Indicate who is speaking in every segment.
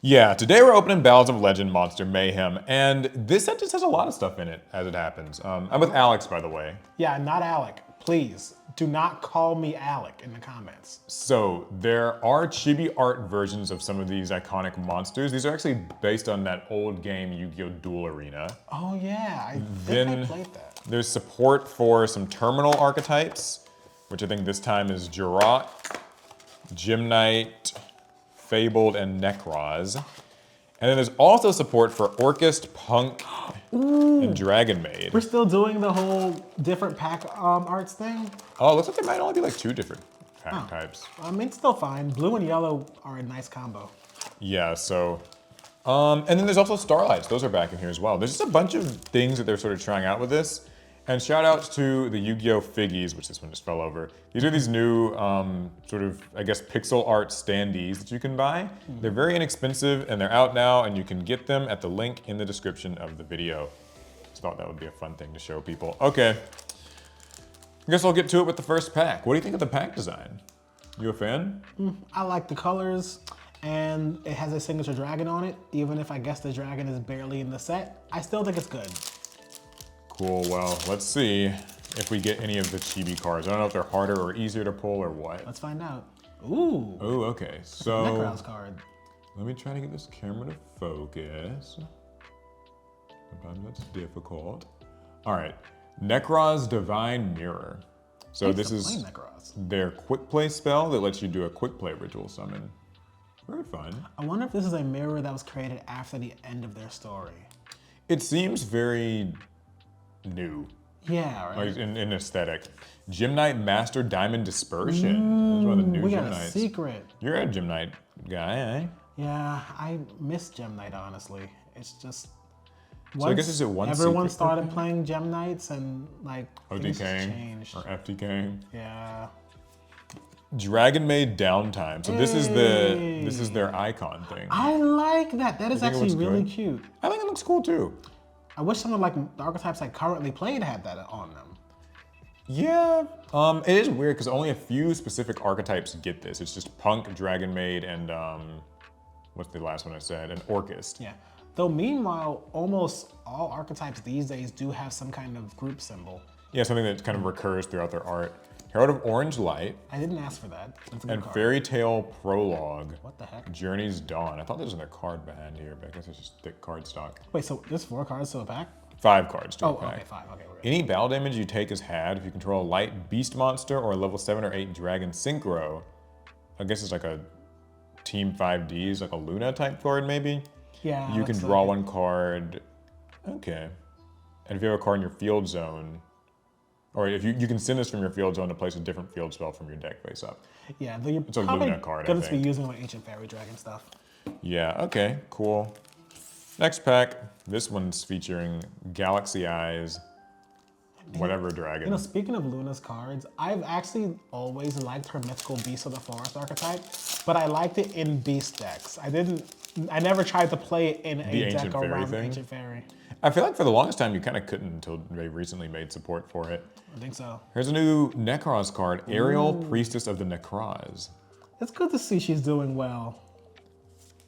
Speaker 1: Yeah, today we're opening Battles of Legend Monster Mayhem, and this set just has a lot of stuff in it as it happens. I'm with Alex, by the way.
Speaker 2: Yeah, not Alec. Please, do not call me Alec in the comments.
Speaker 1: So there are chibi art versions of some of these iconic monsters. These are actually based on that old game Yu-Gi-Oh! Duel Arena.
Speaker 2: Oh yeah, I think I played that.
Speaker 1: There's support for some terminal archetypes, which I think this time is Jurrac, Gymnite, Fabled, and Nekroz. And then there's also support for Orchest, Punk, and Dragonmaid.
Speaker 2: We're still doing the whole different pack arts thing?
Speaker 1: Oh, it looks like there might only be like 2 different pack types.
Speaker 2: I mean, it's still fine. Blue and yellow are a nice combo.
Speaker 1: Yeah, so, and then there's also Starlights. Those are back in here as well. There's just a bunch of things that they're sort of trying out with this. And shout outs to the Yu-Gi-Oh! Figgies, which this one just fell over. These are these new sort of, I guess, pixel art standees that you can buy. They're very inexpensive and they're out now and you can get them at the link in the description of the video. Just thought that would be a fun thing to show people. Okay, I guess I'll get to it with the first pack. What do you think of the pack design? You a fan?
Speaker 2: I like the colors and it has a signature dragon on it. Even if I guess the dragon is barely in the set, I still think it's good.
Speaker 1: Cool, well, let's see if we get any of the chibi cards. I don't know if they're harder or easier to pull or what.
Speaker 2: Let's find out. Ooh.
Speaker 1: Oh, okay, so
Speaker 2: Nekroz card.
Speaker 1: let me try to get this camera to focus. Sometimes that's difficult. All right, Nekroz Divine Mirror. So this is their quick play spell that lets you do a quick play ritual summon. Very fun.
Speaker 2: I wonder if this is a mirror that was created after the end of their story.
Speaker 1: It seems very new.
Speaker 2: Yeah, right.
Speaker 1: Like in aesthetic. Gymnite Master Diamond Dispersion. That's one of the new
Speaker 2: we
Speaker 1: Gymnites.
Speaker 2: got a secret.
Speaker 1: You're a Gymnite guy, eh?
Speaker 2: Yeah, I miss Gymnite, honestly. It's just,
Speaker 1: So I guess is it one
Speaker 2: everyone
Speaker 1: secret
Speaker 2: started playing Gymnites and like things
Speaker 1: OTK
Speaker 2: changed.
Speaker 1: or FTK.
Speaker 2: Yeah.
Speaker 1: Dragonmaid Downtime. So this is their icon thing.
Speaker 2: I like that. That is actually really cute.
Speaker 1: I think it looks cool too.
Speaker 2: I wish some of like the archetypes I currently played had that on them.
Speaker 1: Yeah, it is weird because only a few specific archetypes get this. It's just Punk, Dragonmaid, and what's the last one I said? And Orchest.
Speaker 2: Yeah. Though meanwhile, almost all archetypes these days do have some kind of group symbol.
Speaker 1: Yeah, something that kind of recurs throughout their art. Herald of Orange Light.
Speaker 2: I didn't ask for that. That's a good
Speaker 1: And
Speaker 2: card.
Speaker 1: Fairy Tale Prologue.
Speaker 2: What the heck?
Speaker 1: Journey's Dawn. I thought there was another card behind here, but I guess it's just thick card stock.
Speaker 2: Wait, so there's 4 cards to a pack?
Speaker 1: 5 cards to a
Speaker 2: Oh,
Speaker 1: pack.
Speaker 2: okay, 5. Okay, we're good.
Speaker 1: Any battle damage you take is had if you control a light beast monster or a level 7 or 8 dragon synchro. I guess it's like a Team 5Ds, like a Luna type card maybe.
Speaker 2: Yeah.
Speaker 1: You can draw 1 card. Okay. And if you have a card in your field zone, or if you can send this from your field zone to place a different field spell from your deck face up.
Speaker 2: Yeah, though you're
Speaker 1: It's a
Speaker 2: probably
Speaker 1: Luna card, I
Speaker 2: gonna be
Speaker 1: think.
Speaker 2: using like Ancient Fairy Dragon stuff.
Speaker 1: Yeah, okay, cool. Next pack, this one's featuring Galaxy Eyes, whatever dragon.
Speaker 2: You know, speaking of Luna's cards, I've actually always liked her Mythical Beast of the Forest archetype, but I liked it in Beast decks. I never tried to play it in a deck around Ancient Fairy.
Speaker 1: I feel like for the longest time you kind of couldn't until they recently made support for it.
Speaker 2: I think so.
Speaker 1: Here's a new Nekroz card, Ariel, Priestess of the Nekroz.
Speaker 2: It's good to see she's doing well.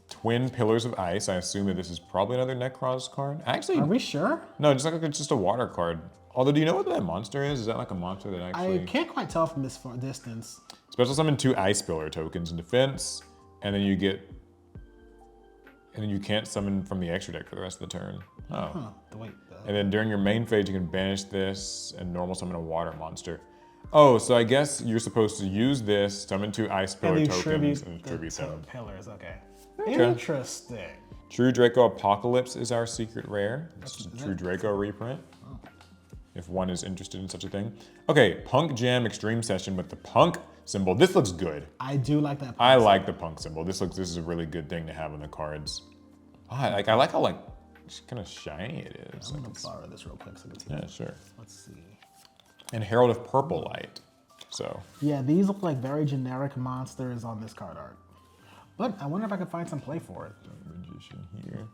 Speaker 1: Twin Pillars of Ice. I assume that this is probably another Nekroz card. Actually,
Speaker 2: Are we sure?
Speaker 1: no, just like it's just a water card. Although, do you know what that monster is? Is that like a monster that actually?
Speaker 2: I can't quite tell from this far distance.
Speaker 1: Special summon 2 Ice Pillar tokens in defense, and then you get, and then you can't summon from the extra deck for the rest of the turn. Oh.
Speaker 2: Huh, wait.
Speaker 1: And then during your main phase, you can banish this and normal summon a water monster. Oh, so I guess you're supposed to use this, summon 2 Ice Pillar tokens, and tribute them.
Speaker 2: Pillars, okay.
Speaker 1: Okay.
Speaker 2: Interesting.
Speaker 1: True Draco Apocalypse is our secret rare. It's a True Draco reprint. If one is interested in such a thing. Okay, Punk Jam Extreme Session with the Punk symbol. This looks good.
Speaker 2: I do like that.
Speaker 1: I like the Punk symbol. This is a really good thing to have on the cards. Oh, I like how like kind of shiny it is.
Speaker 2: I'm gonna borrow this real quick so I can see.
Speaker 1: Yeah, sure.
Speaker 2: Let's see.
Speaker 1: And Herald of Purple Light. So.
Speaker 2: Yeah, these look like very generic monsters on this card art. But I wonder if I can find some play for it.
Speaker 1: Magician here.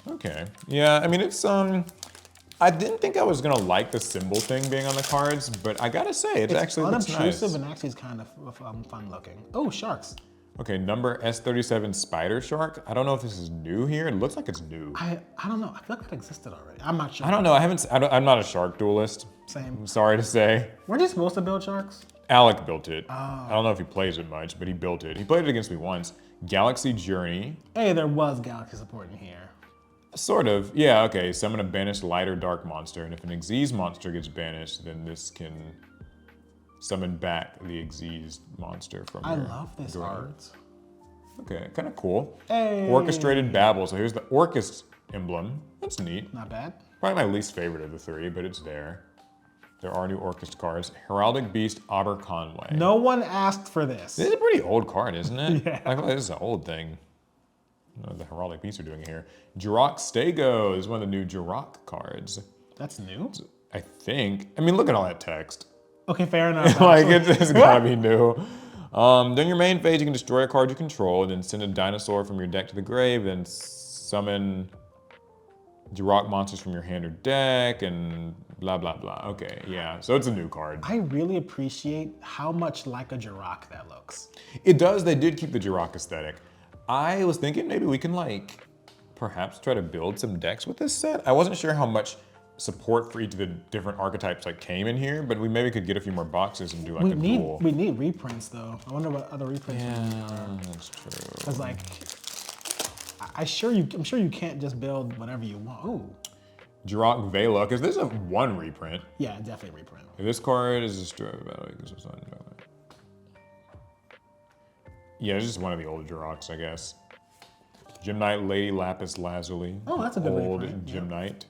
Speaker 1: Okay. Yeah, I mean it's I didn't think I was gonna like the symbol thing being on the cards, but I gotta say, it's actually looks nice.
Speaker 2: unobtrusive and actually is kind of fun looking. Oh, sharks.
Speaker 1: Okay, number S37 Spider Shark. I don't know if this is new here. It looks like it's new.
Speaker 2: I don't know. I feel like that existed already. I'm not sure.
Speaker 1: I don't know. I'm not a shark duelist.
Speaker 2: Same.
Speaker 1: I'm sorry to say.
Speaker 2: Weren't you supposed to build sharks?
Speaker 1: Alec built it.
Speaker 2: Oh.
Speaker 1: I don't know if he plays it much, but he built it. He played it against me once. Galaxy Journey.
Speaker 2: Hey, there was Galaxy support in here.
Speaker 1: Sort of. Yeah, okay. Summon a banished light or dark monster, and if an Xyz monster gets banished, then this can summon back the Xyz monster from
Speaker 2: I
Speaker 1: your
Speaker 2: love this
Speaker 1: grave.
Speaker 2: art.
Speaker 1: Okay, kind of cool.
Speaker 2: Hey.
Speaker 1: Orchestrated Babel. So here's the Orcus emblem. That's neat.
Speaker 2: Not bad.
Speaker 1: Probably my least favorite of the three, but it's there. There are new Orcus cards. Heraldic Beast Aber Conway.
Speaker 2: No one asked for this.
Speaker 1: This is a pretty old card, isn't it?
Speaker 2: Yeah.
Speaker 1: I feel like this is an old thing. I don't know what the Heraldic Beasts are doing here. Jurrac Stego is one of the new Jurrac cards.
Speaker 2: That's new?
Speaker 1: I think. I mean, look at all that text.
Speaker 2: Okay, fair enough.
Speaker 1: Like, it's gotta be new. During your main phase, you can destroy a card you control, and then send a dinosaur from your deck to the grave, then summon Jurrac monsters from your hand or deck, and blah, blah, blah. Okay, yeah, so it's a new card.
Speaker 2: I really appreciate how much like a Jurrac that looks.
Speaker 1: It does, they did keep the Jurrac aesthetic. I was thinking maybe we can, like, perhaps try to build some decks with this set. I wasn't sure how much support for each of the different archetypes like came in here, but we maybe could get a few more boxes and do like a duel.
Speaker 2: We need reprints though. I wonder what other reprints we need.
Speaker 1: Yeah, that's true.
Speaker 2: Because like, I'm sure you can't just build whatever you want. Ooh.
Speaker 1: Jurrac Vela, because this is a one reprint.
Speaker 2: Yeah, definitely reprint.
Speaker 1: If this card is destroyed, yeah, it's just one of the older Jurracs, I guess. Gem Knight Lady Lapis Lazuli.
Speaker 2: Oh, that's a good
Speaker 1: old
Speaker 2: reprint.
Speaker 1: Gem
Speaker 2: Yeah.
Speaker 1: Knight.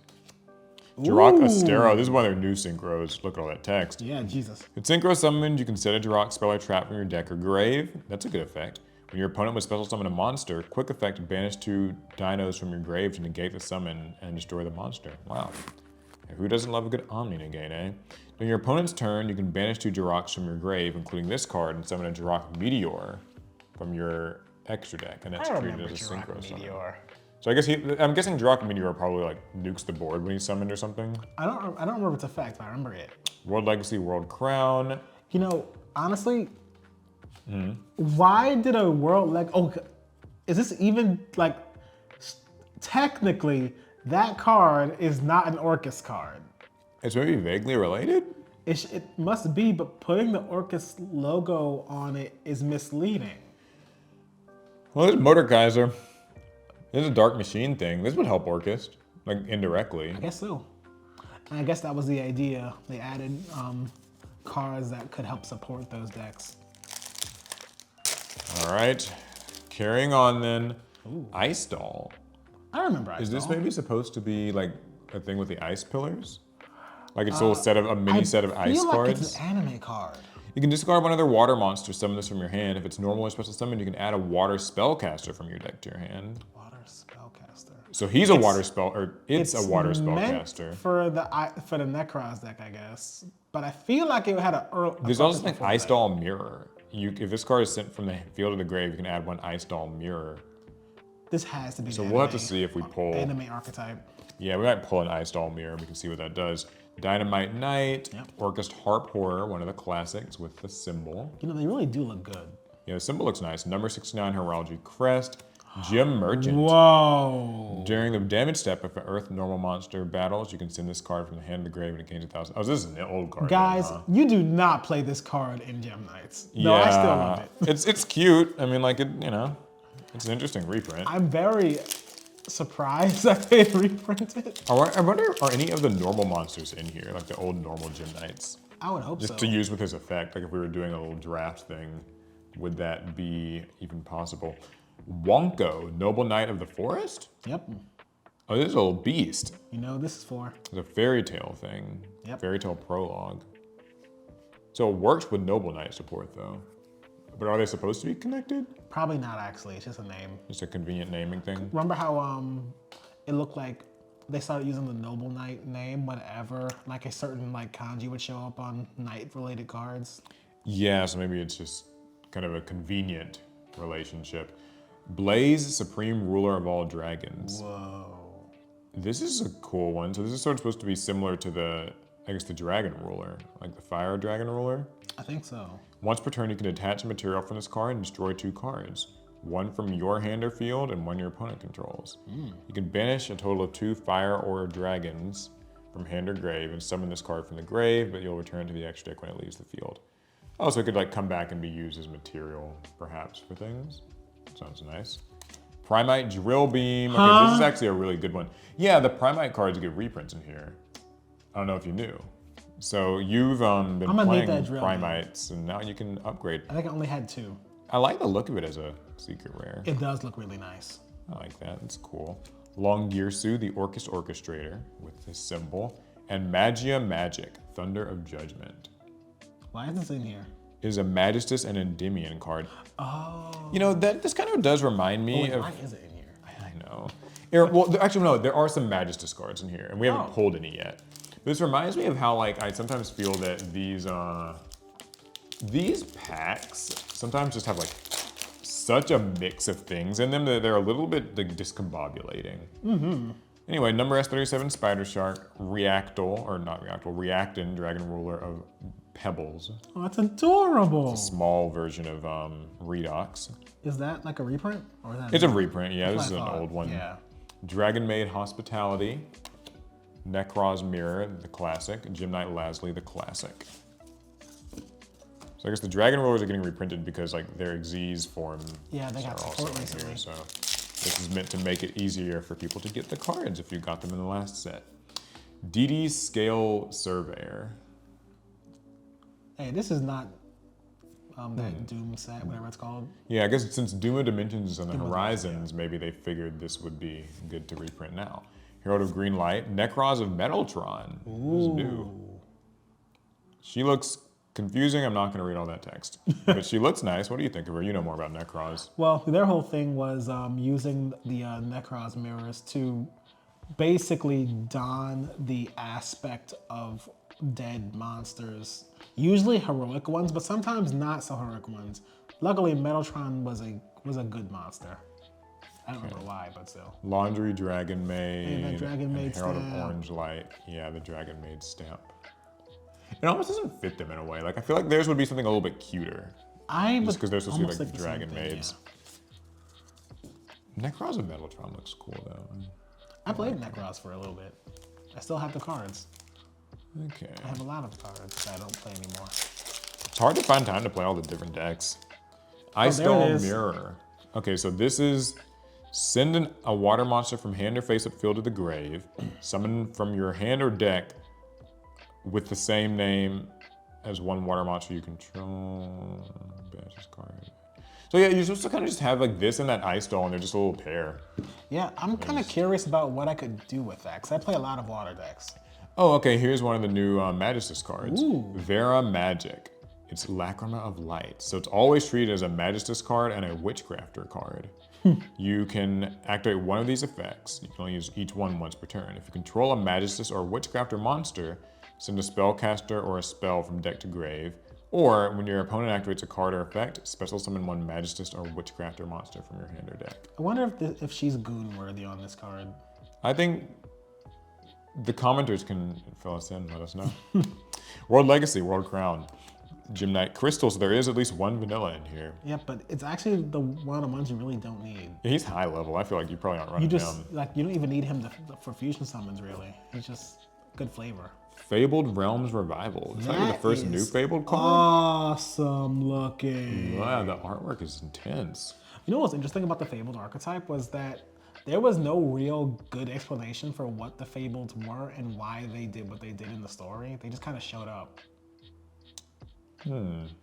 Speaker 1: Jurrac
Speaker 2: Ooh.
Speaker 1: Astero, this is one of their new synchros. Look at all that text.
Speaker 2: Yeah, Jesus.
Speaker 1: If synchro summoned, you can set a Jurrac spell or trap from your deck or grave. That's a good effect. When your opponent would special summon a monster, quick effect, banish 2 dinos from your grave to negate the summon and destroy the monster. Wow. Who doesn't love a good Omni negate, eh? During your opponent's turn, you can banish 2 Jurracs from your grave, including this card, and summon a Jurrac Meteor from your extra deck, and that's
Speaker 2: I
Speaker 1: treated
Speaker 2: remember
Speaker 1: as a synchro
Speaker 2: Jurrac
Speaker 1: summon.
Speaker 2: Meteor.
Speaker 1: So I guess I'm guessing Jurrac Meteor probably like nukes the board when he's summoned or something.
Speaker 2: I don't remember its effect, but I remember it.
Speaker 1: World Legacy, World Crown.
Speaker 2: You know, honestly, why did a is this even like, technically, that card is not an Orcus card.
Speaker 1: It's maybe vaguely related?
Speaker 2: It must be, but putting the Orcus logo on it is misleading.
Speaker 1: Well, there's Mordekaiser. There's a Dark Machine thing. This would help Orcus, like indirectly.
Speaker 2: I guess so. And I guess that was the idea. They added cards that could help support those decks.
Speaker 1: All right, carrying on then.
Speaker 2: Ooh.
Speaker 1: Ice Doll.
Speaker 2: I remember Ice
Speaker 1: Is this
Speaker 2: Doll.
Speaker 1: maybe supposed to be like a thing with the ice pillars? Like it's a little set of a mini set of ice
Speaker 2: I feel like
Speaker 1: cards?
Speaker 2: it's an anime card.
Speaker 1: You can discard one other water monster, summon this from your hand. If it's normal or special summon, you can add a water spellcaster from your deck to your hand.
Speaker 2: Water spellcaster.
Speaker 1: So he's a water spell, or it's a water
Speaker 2: meant
Speaker 1: spellcaster.
Speaker 2: for the Nekroz deck, I guess. But I feel like it had a
Speaker 1: There's also like Ice Doll Mirror. If this card is sent from the field to the grave, you can add one Ice Doll Mirror.
Speaker 2: This has to be.
Speaker 1: So
Speaker 2: the
Speaker 1: we'll have to
Speaker 2: anime-
Speaker 1: see if we pull.
Speaker 2: anime archetype.
Speaker 1: Yeah, we might pull an Ice Doll Mirror. We can see what that does. Dynamite Knight,
Speaker 2: Yep.
Speaker 1: Orcust Harp Horror, one of the classics with the symbol.
Speaker 2: You know, they really do look good.
Speaker 1: Yeah, the symbol looks nice. Number 69 Heraldry Crest. Gem Merchant.
Speaker 2: Whoa.
Speaker 1: During the damage step, if an Earth normal monster battles, you can send this card from the hand to the grave and it gains 1,000. Oh, this is an old card.
Speaker 2: Guys,
Speaker 1: then, huh?
Speaker 2: you do not play this card in Gem Knights. No, I still love it.
Speaker 1: it's cute. I mean, like, it's an interesting reprint.
Speaker 2: I'm very surprised that they reprinted.
Speaker 1: I wonder, are any of the normal monsters in here, like the old normal Gem Knights?
Speaker 2: I would hope
Speaker 1: Just
Speaker 2: so.
Speaker 1: to use with his effect, like if we were doing a little draft thing, would that be even possible? Wonko, Noble Knight of the Forest?
Speaker 2: Yep.
Speaker 1: Oh, this is a little beast.
Speaker 2: You know what this is for.
Speaker 1: It's a fairy tale thing.
Speaker 2: Yep.
Speaker 1: Fairy tale prologue. So it works with Noble Knight support though. But are they supposed to be connected?
Speaker 2: Probably not actually, it's just a name.
Speaker 1: Just a convenient naming thing?
Speaker 2: Remember how it looked like they started using the Noble Knight name whenever like a certain like kanji would show up on knight related cards?
Speaker 1: Yeah, so maybe it's just kind of a convenient relationship. Blaze, Supreme Ruler of all Dragons.
Speaker 2: Whoa.
Speaker 1: This is a cool one. So this is sort of supposed to be similar to the, I guess, the Dragon Ruler, like the Fire Dragon Ruler.
Speaker 2: I think so.
Speaker 1: Once per turn, you can attach a material from this card and destroy 2 cards. 1 from your hand or field and 1 your opponent controls. You can banish a total of 2 fire or dragons from hand or grave and summon this card from the grave, but you'll return it to the extra deck when it leaves the field. Also, it could like come back and be used as material, perhaps, for things. Sounds nice. Primite Drill Beam. Okay, this is actually a really good one. Yeah, the Primite cards get reprints in here. I don't know if you knew. So you've been playing Primites, and now you can upgrade.
Speaker 2: I think I only had 2.
Speaker 1: I like the look of it as a secret rare.
Speaker 2: It does look really nice.
Speaker 1: I like that. It's cool. Longirsu, the Orcus Orchestrator, with his symbol, and Magia Magic, Thunder of Judgment.
Speaker 2: Why is this in here?
Speaker 1: Is a Magistus and Endymion card.
Speaker 2: Oh.
Speaker 1: You know, this kind of does remind me of...
Speaker 2: Why is it in here?
Speaker 1: I know. Well, actually, no, there are some Magistus cards in here, and we haven't pulled any yet. This reminds me of how, like, I sometimes feel that these packs sometimes just have, like, such a mix of things in them that they're a little bit like, discombobulating. Anyway, number S37, Spider Shark, Reactin, Dragon Ruler of Pebbles.
Speaker 2: Oh, that's adorable.
Speaker 1: It's a small version of Redox.
Speaker 2: Is that like a reprint? Or is that
Speaker 1: It's a reprint, yeah, this is an old one.
Speaker 2: Yeah.
Speaker 1: Dragonmaid Hospitality, Nekroz Mirror, the classic, Gymnite Lasley, the classic. So I guess the Dragon Rulers are getting reprinted because like their Xyz form
Speaker 2: they got support recently.
Speaker 1: here, so this is meant to make it easier for people to get the cards if you got them in the last set. DD Scale Surveyor.
Speaker 2: Hey, this is not that Doom set, whatever it's called.
Speaker 1: Yeah, I guess since Doom of Dimensions is on the horizons, maybe they figured this would be good to reprint now. Herald of Green Light, Nekroz of Metaltron. Who's new? She looks confusing. I'm not going to read all that text, but she looks nice. What do you think of her? You know more about Nekroz.
Speaker 2: Well, their whole thing was using the Nekroz mirrors to basically don the aspect of dead monsters. Usually heroic ones, but sometimes not so heroic ones. Luckily, Metaltron was a good monster. I don't remember why, but still.
Speaker 1: Laundry Dragonmaid.
Speaker 2: And the Dragonmaid
Speaker 1: Herald of
Speaker 2: stamp.
Speaker 1: Orange Light. Yeah, the Dragonmaid stamp. It almost doesn't fit them in a way. Like, I feel like theirs would be something a little bit cuter. Just because they're supposed to be like Dragonmaids. Nekroz of Metaltron looks cool, though.
Speaker 2: I played Nekroz for a little bit. I still have the cards.
Speaker 1: Okay.
Speaker 2: I have a lot of cards that I don't play anymore.
Speaker 1: It's hard to find time to play all the different decks. Ice Doll Mirror. Okay, so this is send a water monster from hand or face up field to the grave. Summon from your hand or deck with the same name as one water monster you control. Banish card. So yeah, you're supposed to kind of just have like this and that Ice Doll, and they're just a little pair.
Speaker 2: Yeah, I'm kind of curious about what I could do with that, because I play a lot of water decks.
Speaker 1: Oh, okay, here's one of the new Magistus cards.
Speaker 2: Ooh.
Speaker 1: Vera Magic. It's Lacrima of Light. So it's always treated as a Magistus card and a Witchcrafter card. You can activate one of these effects. You can only use each one once per turn. If you control a Magistus or Witchcrafter monster, send a spellcaster or a spell from deck to grave. Or when your opponent activates a card or effect, special summon one Magistus or Witchcrafter monster from your hand or deck.
Speaker 2: I wonder if she's goon worthy on this card.
Speaker 1: I think the commenters can fill us in, let us know. World Legacy, World Crown, Gymnite Crystals. There is at least one vanilla in here.
Speaker 2: Yeah, but it's actually one of the ones you really don't need.
Speaker 1: Yeah, he's high level. I feel like you probably aren't running him.
Speaker 2: You don't even need him for fusion summons, really. He's just good flavor.
Speaker 1: Fabled Realms Revival. Is that the first new Fabled card?
Speaker 2: Awesome looking.
Speaker 1: Wow, the artwork is intense.
Speaker 2: You know what's interesting about the Fabled archetype was that there was no real good explanation for what the Fabled were and why they did what they did in the story. They just kind of showed up.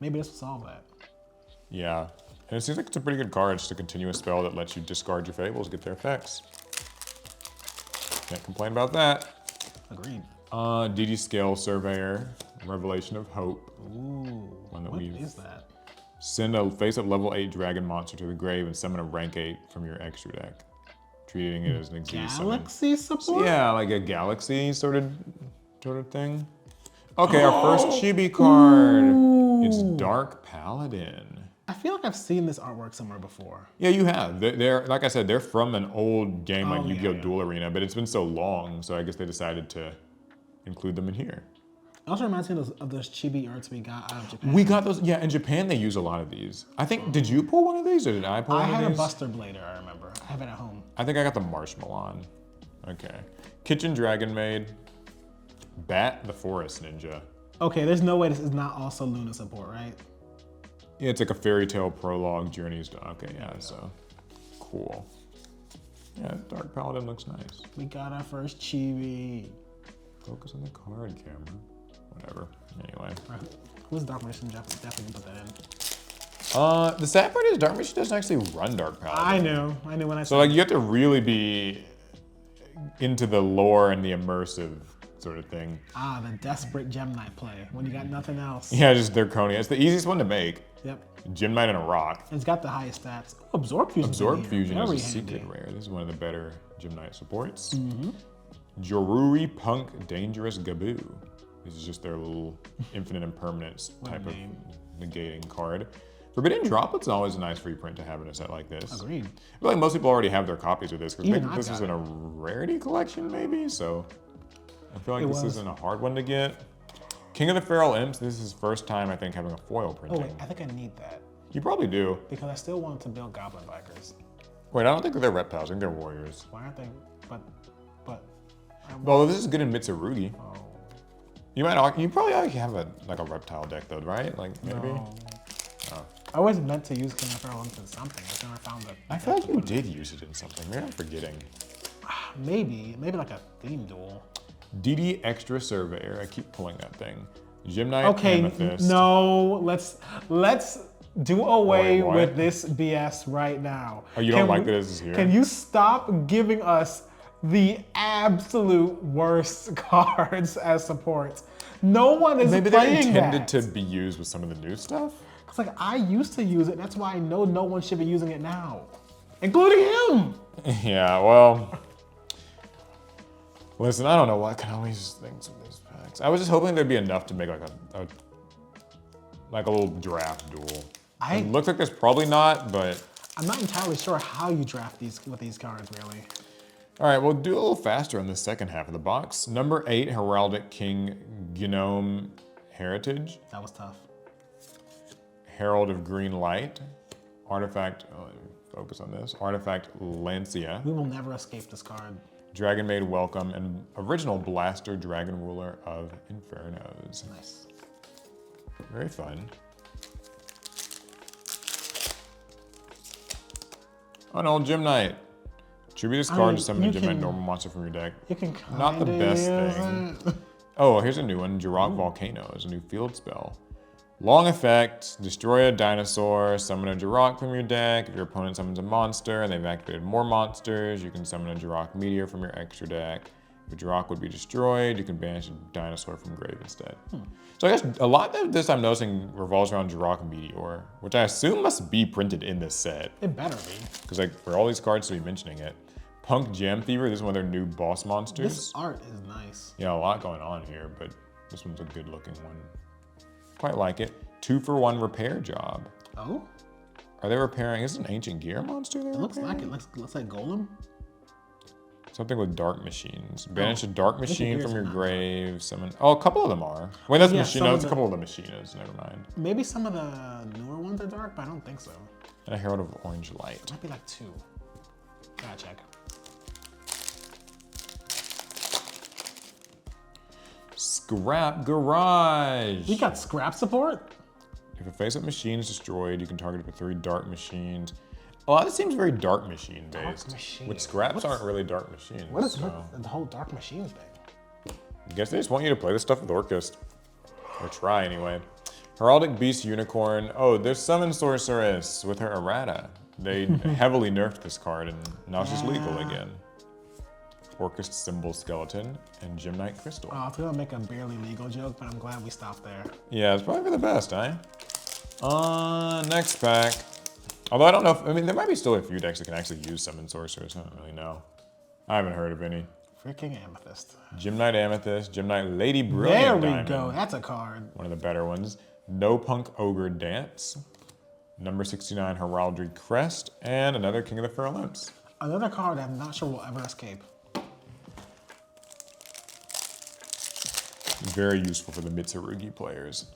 Speaker 2: Maybe this will solve that.
Speaker 1: Yeah. And it seems like it's a pretty good card. It's just a continuous spell that lets you discard your Fables, get their effects. Can't complain about that.
Speaker 2: Agreed.
Speaker 1: DD Scale Surveyor, Revelation of Hope.
Speaker 2: Ooh, what is that?
Speaker 1: Send a face-up level 8 dragon monster to the grave and summon a rank 8 from your extra deck. Treating it as an Xyz summon.
Speaker 2: Galaxy support?
Speaker 1: So yeah, like a galaxy sort of thing. Okay, our first chibi card.
Speaker 2: Ooh.
Speaker 1: It's Dark Paladin.
Speaker 2: I feel like I've seen this artwork somewhere before.
Speaker 1: Yeah, you have. They're like I said, they're from an old game like Yu-Gi-Oh! Duel Arena, but it's been so long, so I guess they decided to include them in here.
Speaker 2: also reminds me of those chibi arts we got out of Japan.
Speaker 1: We got those, yeah, in Japan they use a lot of these. I think, did you pull one of these or did I pull one of these?
Speaker 2: I had a Buster Blader, I remember. I have it at home.
Speaker 1: I think I got the Marshmallow. Okay. Kitchen Dragonmaid. Bat the Forest Ninja.
Speaker 2: Okay, there's no way this is not also Luna support, right?
Speaker 1: Yeah, it's like a fairy tale prologue journeys to, okay, yeah, so cool. Yeah, Dark Paladin looks nice.
Speaker 2: We got our first chibi.
Speaker 1: Focus on the card camera. Whatever. Anyway.
Speaker 2: Who's Dark Magician? Definitely put that in.
Speaker 1: The sad part is Dark Magician doesn't actually run Dark Paladin.
Speaker 2: I knew when I saw.
Speaker 1: So like you have to really be into the lore and the immersive sort of thing.
Speaker 2: Ah, the desperate Gem Knight play when you got nothing else.
Speaker 1: Yeah, just Draconia. It's the easiest one to make.
Speaker 2: Yep.
Speaker 1: Gem Knight and a rock.
Speaker 2: It's got the highest stats. Oh, Absorb Fusion.
Speaker 1: Absorb Fusion is a
Speaker 2: handy.
Speaker 1: secret rare. This is one of the better Gem Knight supports. Jurrac Punk Dangerous Gaboo. This is just their little infinite impermanence type of negating card. Forbidden Droplet's always a nice free print to have in a set like this.
Speaker 2: Agreed.
Speaker 1: I feel like most people already have their copies of this because
Speaker 2: Even
Speaker 1: maybe this is in a rarity collection maybe, so I feel like this isn't a hard one to get. King of the Feral Imps, this is his first time I think having a foil printing.
Speaker 2: Oh wait, I think I need that.
Speaker 1: You probably do.
Speaker 2: Because I still wanted to build Goblin Bikers.
Speaker 1: Wait, I don't think they're reptiles, I think they're warriors.
Speaker 2: Why aren't they? But.
Speaker 1: Well, this is good in Mitsurugi.
Speaker 2: Oh.
Speaker 1: You probably already have a reptile deck though, right? Like maybe?
Speaker 2: No.
Speaker 1: Oh.
Speaker 2: I always meant to use King of Feral Imps in something. I never found it.
Speaker 1: I feel like you did use it in something. Maybe I'm forgetting.
Speaker 2: Maybe like a theme duel.
Speaker 1: DD Extra Surveyor. I keep pulling that thing. Gem Knight,
Speaker 2: Okay,
Speaker 1: Amethyst.
Speaker 2: no, let's do away
Speaker 1: Wait,
Speaker 2: with this BS right now.
Speaker 1: Oh, you don't like that this is here?
Speaker 2: Can you stop giving us the absolute worst cards as supports? No one is
Speaker 1: Maybe they're
Speaker 2: playing
Speaker 1: intended
Speaker 2: that.
Speaker 1: to be used with some of the new stuff?
Speaker 2: It's like, I used to use it. That's why I know no one should be using it now, including him.
Speaker 1: Yeah, well, listen, I don't know what can always use things with these packs. I was just hoping there'd be enough to make like a little draft duel. It looks like there's probably not, but
Speaker 2: I'm not entirely sure how you draft these with these cards, really.
Speaker 1: all right, we'll do a little faster on the second half of the box. Number 8, Heraldic King Gnome Heritage.
Speaker 2: That was tough.
Speaker 1: Herald of Green Light. Artifact, focus on this. Artifact Lancia.
Speaker 2: We will never escape this card.
Speaker 1: Dragonmaid Welcome, and original Blaster Dragon Ruler of Infernos.
Speaker 2: Nice.
Speaker 1: Very fun. An old Gem Knight. Tribute this card to summon a Gem Knight normal monster from your deck.
Speaker 2: You can
Speaker 1: Not the best thing. Oh, here's a new one. Jurrac Volcano is a new field spell. Long effect, destroy a dinosaur, summon a Jurrac from your deck. If your opponent summons a monster and they've activated more monsters, you can summon a Jurrac Meteor from your extra deck. If a Jurrac would be destroyed, you can banish a dinosaur from grave instead. So I guess a lot of this I'm noticing revolves around Jurrac Meteor, which I assume must be printed in this set.
Speaker 2: It better be.
Speaker 1: Because like for all these cards to be mentioning it. Punk Jam Thiever, this is one of their new boss monsters.
Speaker 2: This art is nice.
Speaker 1: Yeah, a lot going on here, but this one's a good looking one. Quite like it. 2-for-1 repair job.
Speaker 2: Oh?
Speaker 1: Are they repairing? Is this an ancient gear monster they're
Speaker 2: It looks
Speaker 1: repairing?
Speaker 2: like it. Looks like Golem.
Speaker 1: Something with dark machines. Banish a dark machine
Speaker 2: gears
Speaker 1: from your
Speaker 2: are not
Speaker 1: grave. Summon. Oh, a couple of them are. Wait, that's
Speaker 2: Yeah,
Speaker 1: machine.
Speaker 2: some
Speaker 1: No,
Speaker 2: of
Speaker 1: it's a
Speaker 2: the-
Speaker 1: couple of the machinas. Never mind.
Speaker 2: Maybe some of the newer ones are dark, but I don't think so.
Speaker 1: And a Herald of Orange Light.
Speaker 2: Might be like 2. Gotta check.
Speaker 1: Scrap Garage.
Speaker 2: We got scrap support?
Speaker 1: If a face-up machine is destroyed, you can target it with 3 dark machines. A lot of it seems very dark machine based.
Speaker 2: machine.
Speaker 1: Which scraps aren't really dark machines.
Speaker 2: What is
Speaker 1: so
Speaker 2: the whole dark machines thing?
Speaker 1: I guess they just want you to play this stuff with Orcust. Or try anyway. Heraldic Beast Unicorn. Oh, there's Summon Sorceress with her errata. They heavily nerfed this card and now it's just legal again. Orcust Symbol Skeleton and Gem Knight Crystal.
Speaker 2: I was gonna make a barely legal joke, but I'm glad we stopped there.
Speaker 1: Yeah, it's probably for the best, eh? Next pack. Although I don't know if, I mean, there might be still a few decks that can actually use Summon Sorceress. I don't really know. I haven't heard of any.
Speaker 2: Freaking Amethyst.
Speaker 1: Gem Knight Amethyst, Gem Knight Lady
Speaker 2: There
Speaker 1: Brilliant
Speaker 2: we
Speaker 1: Diamond.
Speaker 2: go. That's a card.
Speaker 1: One of the better ones. No Punk Ogre Dance. Number 69 Heraldry Crest. And another King of the Feral Imps.
Speaker 2: Another card I'm not sure will ever escape.
Speaker 1: Very useful for the Mitsurugi players.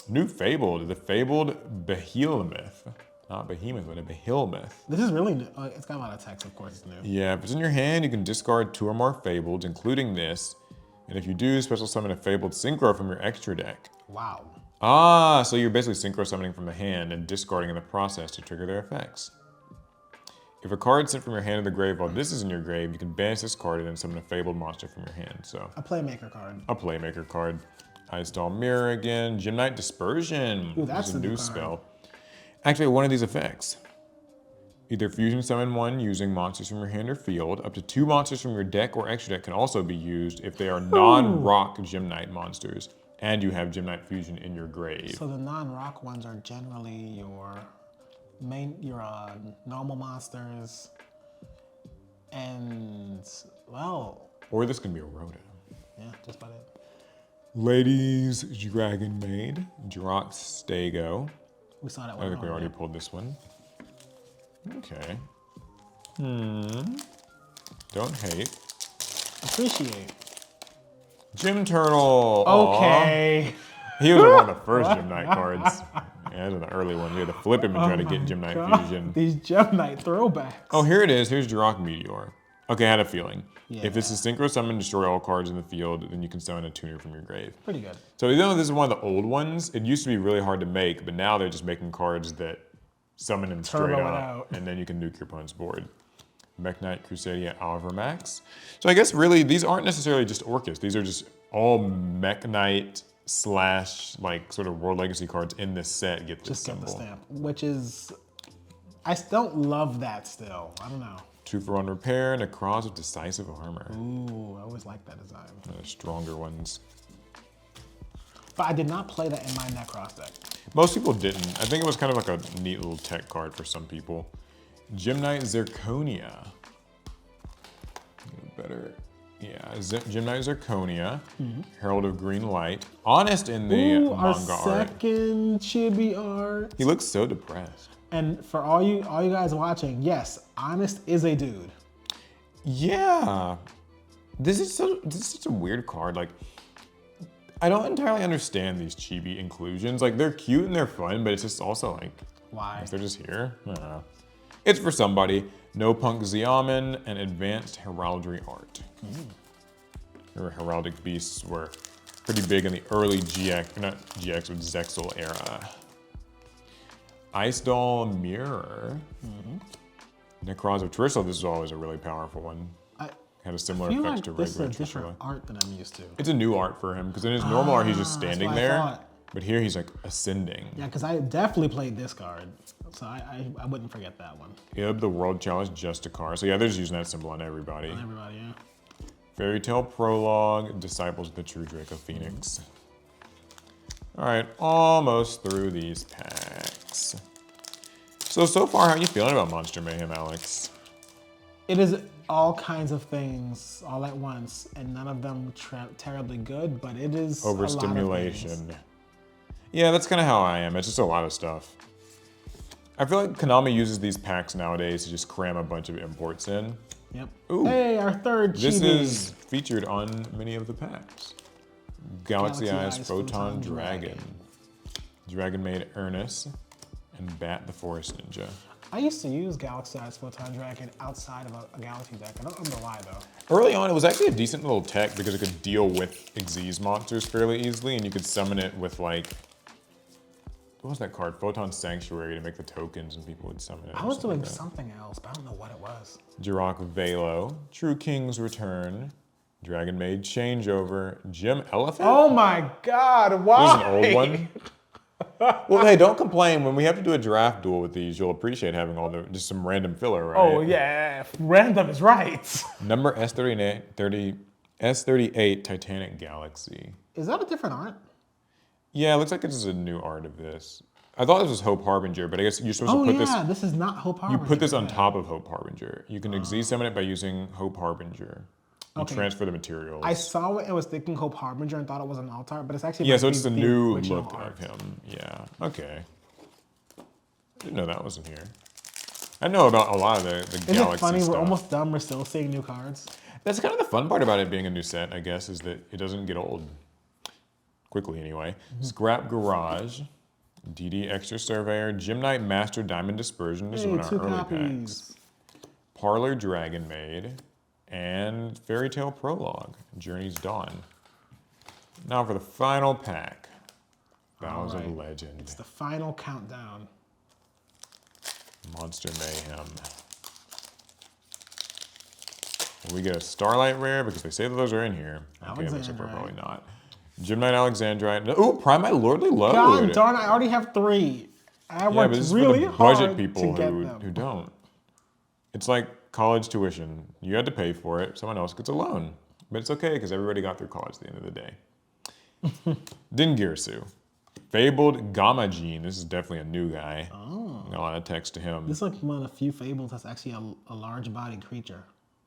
Speaker 1: New Fabled, the Fabled Behemoth. Not Behemoth, but a Behemoth.
Speaker 2: This is really new. It's got a lot of text, of course it's new.
Speaker 1: Yeah, if it's in your hand, you can discard 2 or more Fableds, including this. And if you do, special summon a Fabled Synchro from your extra deck.
Speaker 2: Wow.
Speaker 1: Ah, so you're basically synchro summoning from the hand and discarding in the process to trigger their effects. If a card sent from your hand to the grave while this is in your grave, you can banish this card and then summon a Fabled monster from your hand. So
Speaker 2: a Playmaker card.
Speaker 1: A Playmaker card. Ice Doll Mirror again. Gymnite Dispersion.
Speaker 2: Ooh, that's
Speaker 1: a new
Speaker 2: card.
Speaker 1: spell. Activate one of these effects. Either fusion summon one using monsters from your hand or field. Up to 2 monsters from your deck or extra deck can also be used if they are non-rock Gymnite monsters and you have Gymnite Fusion in your grave.
Speaker 2: So the non-rock ones are generally your normal monsters and, well...
Speaker 1: Or this can be a Rhoda.
Speaker 2: Yeah, just about it.
Speaker 1: Ladies, Dragonmaid, Jurrac Stego.
Speaker 2: We saw that one.
Speaker 1: I think we already pulled this one. Okay. Don't hate.
Speaker 2: Appreciate.
Speaker 1: Gym Turtle.
Speaker 2: Okay.
Speaker 1: Aww. He was one of the first Gymnite cards. Yeah, those are the early ones. We had to flip him and try to get Gymnite Fusion.
Speaker 2: These Gymnite throwbacks.
Speaker 1: Oh, here it is. Here's Jurrac Meteor. Okay, I had a feeling.
Speaker 2: Yeah.
Speaker 1: If this is Synchro Summon, destroy all cards in the field, then you can summon a tuner from your grave.
Speaker 2: Pretty good.
Speaker 1: So even though this is one of the old ones, it used to be really hard to make, but now they're just making cards that summon him straight up, and then you can nuke your opponent's board. Mech Knight Crusadia Alvermax. So I guess really these aren't necessarily just Orcus. These are just all Mech Knight / like sort of World Legacy cards in this set get this symbol.
Speaker 2: Just get the stamp, which is, I don't love that still. I don't know.
Speaker 1: 2-for-1 repair, Nekroz with Decisive Armor.
Speaker 2: Ooh, I always like that design.
Speaker 1: The stronger ones.
Speaker 2: But I did not play that in my Nekroz deck.
Speaker 1: Most people didn't. I think it was kind of like a neat little tech card for some people. Gymnite Zirconia. Better. Yeah, Gymnite Zirconia. Herald of Green Light. Honest in the manga
Speaker 2: our
Speaker 1: art.
Speaker 2: second chibi art.
Speaker 1: He looks so depressed.
Speaker 2: And for all you guys watching, yes, Honest is a dude.
Speaker 1: Yeah. This is such a weird card. Like, I don't entirely understand these chibi inclusions. Like, they're cute and they're fun, but it's just also like,
Speaker 2: why?
Speaker 1: They're just here. I don't know. It's for somebody. No Punk Xiamen and Advanced Heraldry Art. Remember, heraldic beasts were pretty big in the early GX, not GX, but Zexal era. Ice Doll Mirror. Nekroz of Torso, this is always a really powerful one. Had a similar effect to regular
Speaker 2: this is a different art than I'm used to.
Speaker 1: It's a new art for him, because in his normal art, he's just standing there. But here he's like ascending.
Speaker 2: Yeah, because I definitely played this card, so I wouldn't forget that one.
Speaker 1: Ib, the World Challenge, just a card. So yeah, they're just using that symbol on everybody.
Speaker 2: On everybody, yeah.
Speaker 1: Fairy Tale Prologue, Disciples of the True Draco Phoenix. All right, almost through these packs. So far, how are you feeling about Monster Mayhem, Alex?
Speaker 2: It is all kinds of things all at once, and none of them terribly good, but it is
Speaker 1: overstimulation. Yeah, that's kind of how I am. It's just a lot of stuff. I feel like Konami uses these packs nowadays to just cram a bunch of imports in.
Speaker 2: Yep.
Speaker 1: Ooh,
Speaker 2: hey, our third chibi.
Speaker 1: This is featured on many of the packs. Galaxy Eyes Photon Dragon. Dragonmaid Ernest, and Bat the Forest Ninja.
Speaker 2: I used to use Galaxy Eyes Photon Dragon outside of a Galaxy deck. I don't remember why though.
Speaker 1: Early on, it was actually a decent little tech because it could deal with Xyz monsters fairly easily, and you could summon it with like, what was that card? Photon Sanctuary to make the tokens, and people would summon it.
Speaker 2: I was doing something else, but I don't know what it was.
Speaker 1: Jurrac Velo, True King's Return, Dragonmaid Changeover, Gem Elephant.
Speaker 2: Oh my God! Why?
Speaker 1: This is an old one. Well, hey, don't complain. When we have to do a draft duel with these, you'll appreciate having all the just some random filler, right?
Speaker 2: Oh yeah, random is right.
Speaker 1: Number S38 Titanic Galaxy.
Speaker 2: Is that a different art?
Speaker 1: Yeah, it looks like this is a new art of this. I thought this was Hope Harbinger, but I guess you're supposed to put this.
Speaker 2: Oh yeah, this is not Hope Harbinger.
Speaker 1: You put this on top of Hope Harbinger. You can Xyz summon it by using Hope Harbinger. You transfer the materials.
Speaker 2: I saw it and was thinking Hope Harbinger and thought it was an alt art, but it's actually
Speaker 1: so it's the new look
Speaker 2: art.
Speaker 1: of him. Yeah. Okay. Didn't know that wasn't here. I know about a lot of the Galaxy
Speaker 2: Isn't it funny?
Speaker 1: stuff.
Speaker 2: We're almost done. We're still seeing new cards.
Speaker 1: That's kind of the fun part about it being a new set, I guess, is that it doesn't get old. quickly anyway. Scrap Garage, DD Extra Surveyor, Gem Knight Master Diamond Dispersion. This is one of our early packs. Parlor Dragonmaid, and Fairy Tale Prologue, Journey's Dawn. Now for the final pack, Battles of Legend.
Speaker 2: It's the final countdown.
Speaker 1: Monster Mayhem. Will we get a Starlight Rare? Because they say that those are in here. Okay, looks like we're probably not. Gem Knight Alexandrite. Ooh, Primite Lordly Load.
Speaker 2: God darn, I already have 3. I worked really hard
Speaker 1: budget people
Speaker 2: to get
Speaker 1: who don't. It's like college tuition. You had to pay for it. Someone else gets a loan. But it's okay, because everybody got through college at the end of the day. Dingirsu. Fabled Gamma Gene. This is definitely a new guy. Oh. Got a lot of text to him.
Speaker 2: This is like one of the few Fables that's actually a large-bodied creature.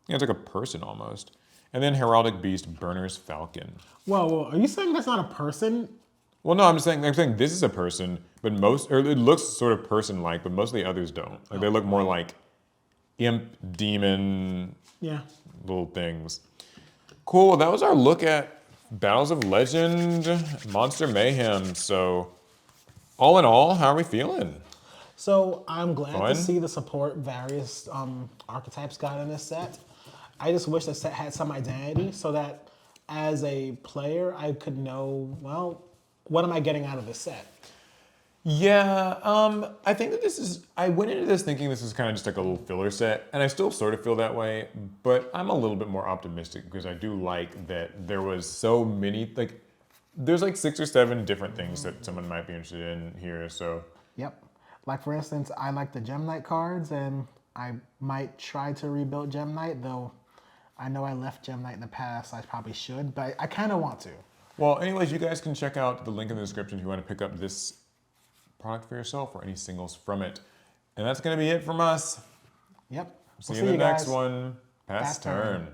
Speaker 1: Yeah, it's like a person almost. And then Heraldic Beast, Burner's Falcon.
Speaker 2: Whoa, are you saying that's not a person?
Speaker 1: Well, no, I'm saying this is a person, but it looks sort of person-like, but most of the others don't. Like they look more like imp, demon, little things. Cool, well, that was our look at Battles of Legend, Monster Mayhem. So, all in all, how are we feeling?
Speaker 2: So, I'm glad to see the support various archetypes got in this set. I just wish the set had some identity so that as a player, I could know, well, what am I getting out of this set?
Speaker 1: Yeah, I think that I went into this thinking this was kind of just like a little filler set, and I still sort of feel that way, but I'm a little bit more optimistic because I do like that there was so many, there's like 6 or 7 different things that someone might be interested in here, so.
Speaker 2: Yep. Like for instance, I like the Gem Knight cards, and I might try to rebuild Gem Knight, though I know I left Gem Knight in the past, so I probably should, but I kind of want to.
Speaker 1: Well, anyways, you guys can check out the link in the description if you want to pick up this product for yourself or any singles from it. And that's going to be it from us.
Speaker 2: Yep.
Speaker 1: See you in the next one. Pass turn.